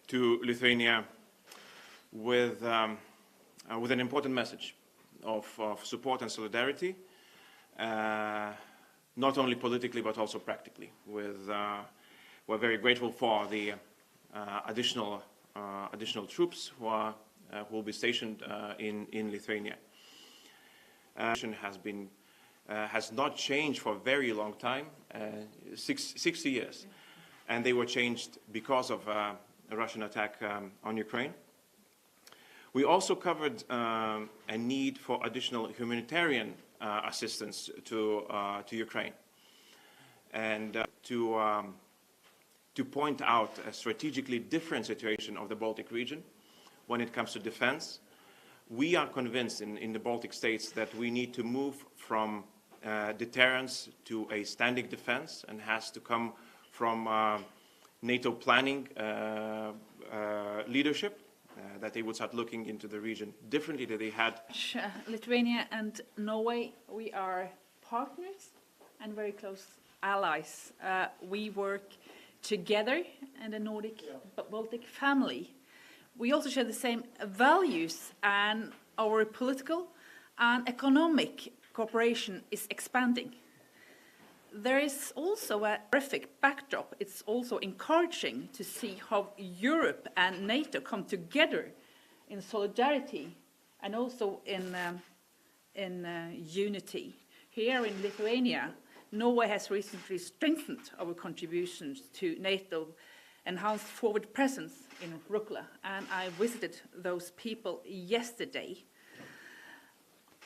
to Lithuania with an important message of support and solidarity, not only politically but also practically. We're very grateful for the additional troops who will be stationed in Lithuania. Has not changed for a very long time, 60 years, and they were changed because of a Russian attack on Ukraine. We also covered a need for additional humanitarian assistance to Ukraine, and to point out a strategically different situation of the Baltic region when it comes to defense. We are convinced in the Baltic states that we need to move from deterrence to a standing defense, and has to come from NATO planning leadership, that they would start looking into the region differently than they had. Lithuania and Norway, we are partners and very close allies. We work together in the Nordic Baltic family. We also share the same values, and our political and economic cooperation is expanding. There is also a terrific backdrop. It's also encouraging to see how Europe and NATO come together in solidarity and also in unity. Here in Lithuania, Norway has recently strengthened our contributions to NATO, enhanced forward presence in Rukla, and I visited those people yesterday.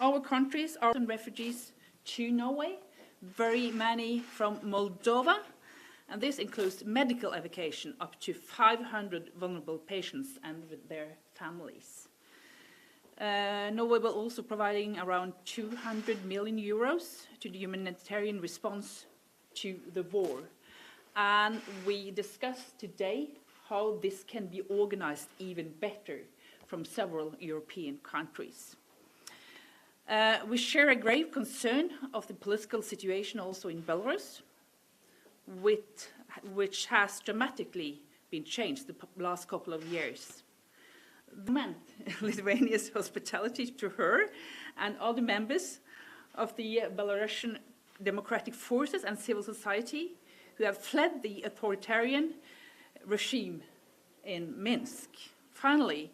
Our countries are refugees to Norway, very many from Moldova, and this includes medical evacuation up to 500 vulnerable patients and with their families. Norway will also providing around 200 million euros to the humanitarian response to the war. And we discussed today how this can be organized even better from several European countries. We share a grave concern of the political situation also in Belarus, which has dramatically been changed the last couple of years. Meant Lithuania's hospitality to her and other members of the Belarusian democratic forces and civil society who have fled the authoritarian regime in Minsk. Finally,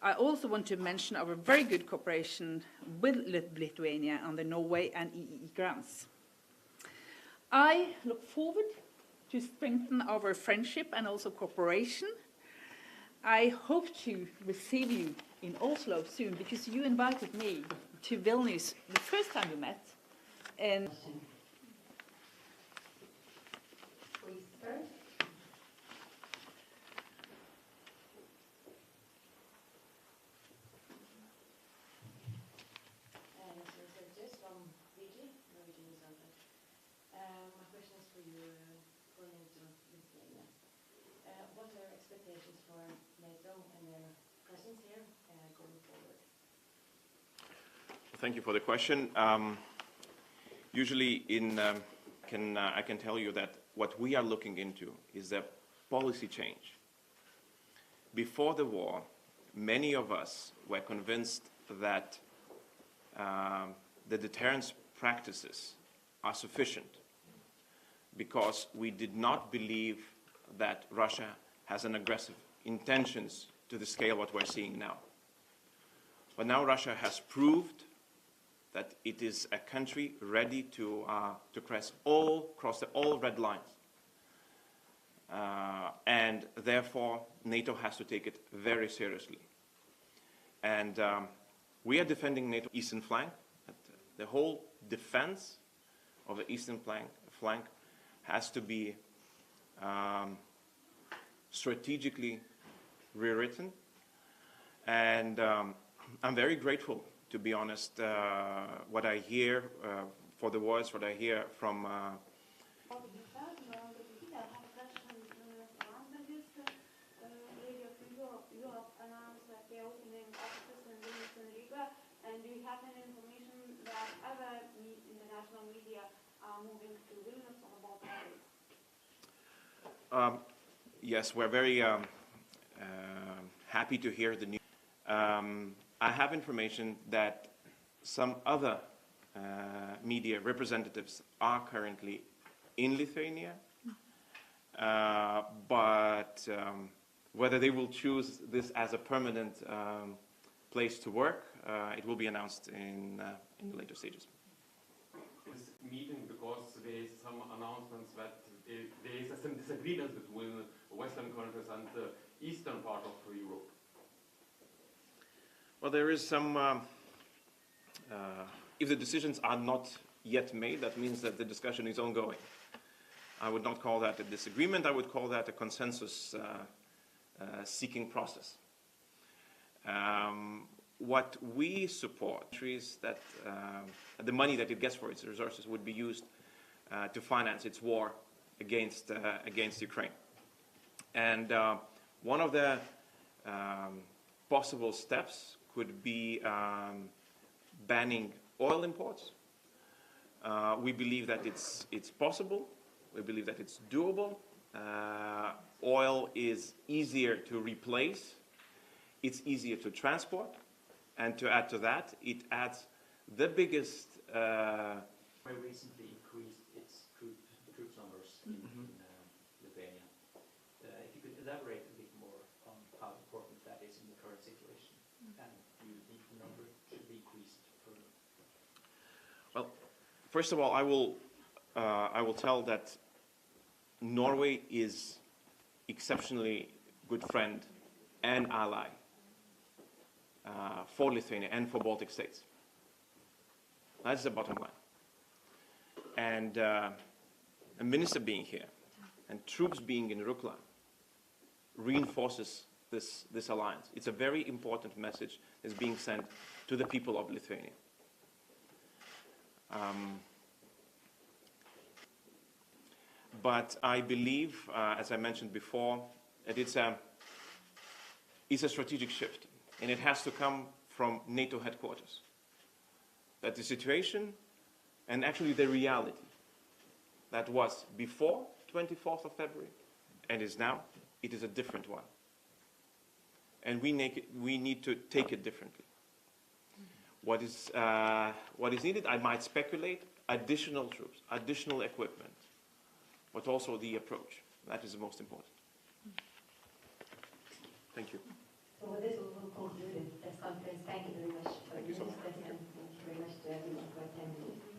I also want to mention our very good cooperation with Lithuania on the Norway and EEE grants. I look forward to strengthen our friendship and also cooperation. I hope to receive you in Oslo soon, because you invited me to Vilnius the first time we met. And my question is for you, going into Lithuania. What are your expectations for NATO and their presence here going forward? Thank you for the question. Usually, I can tell you that what we are looking into is a policy change. Before the war, many of us were convinced that the deterrence practices are sufficient, because we did not believe that Russia has an aggressive intentions to the scale what we're seeing now. But now Russia has proved that it is a country ready to cross all red lines, and therefore NATO has to take it very seriously. And we are defending NATO eastern flank. The whole defense of the eastern flank has to be strategically rewritten, and I'm very grateful, to be honest, what I hear for the words, what I hear from and do you have any information that other international media are moving to Vilnius or about that? Yes, we're very happy to hear the news. I have information that some other media representatives are currently in Lithuania, but whether they will choose this as a permanent place to work, it will be announced in the later stages. This meeting, because there is some announcements that there is some disagreements between Western countries and the eastern part of Europe. Well, there is some, if the decisions are not yet made, that means that the discussion is ongoing. I would not call that a disagreement, I would call that a consensus seeking process. What we support is that the money that it gets for its resources would be used to finance its war against Ukraine. And one of the possible steps could be banning oil imports. We believe that it's possible. We believe that it's doable. Oil is easier to replace. It's easier to transport. And to add to that, it adds the biggest... Very recently increased its troops numbers in Lithuania. If you could elaborate a bit more on how important that is in the current situation, and do you think the number should be increased further? Well, first of all, I will tell that Norway is exceptionally good friend and ally for Lithuania and for Baltic states. That's the bottom line. And a minister being here and troops being in Rukla reinforces this alliance. It's a very important message that's being sent to the people of Lithuania. But I believe, as I mentioned before, that it's a strategic shift, and it has to come from NATO headquarters. That the situation, and actually the reality, that was before 24th of February, and is now, it is a different one. And we need to take it differently. What is needed, I might speculate, additional troops, additional equipment, but also the approach. That is the most important. Thank you. So with this, we will conclude this conference. Thank you very much for Thank you so much. President. Thank you very much to everyone for attending.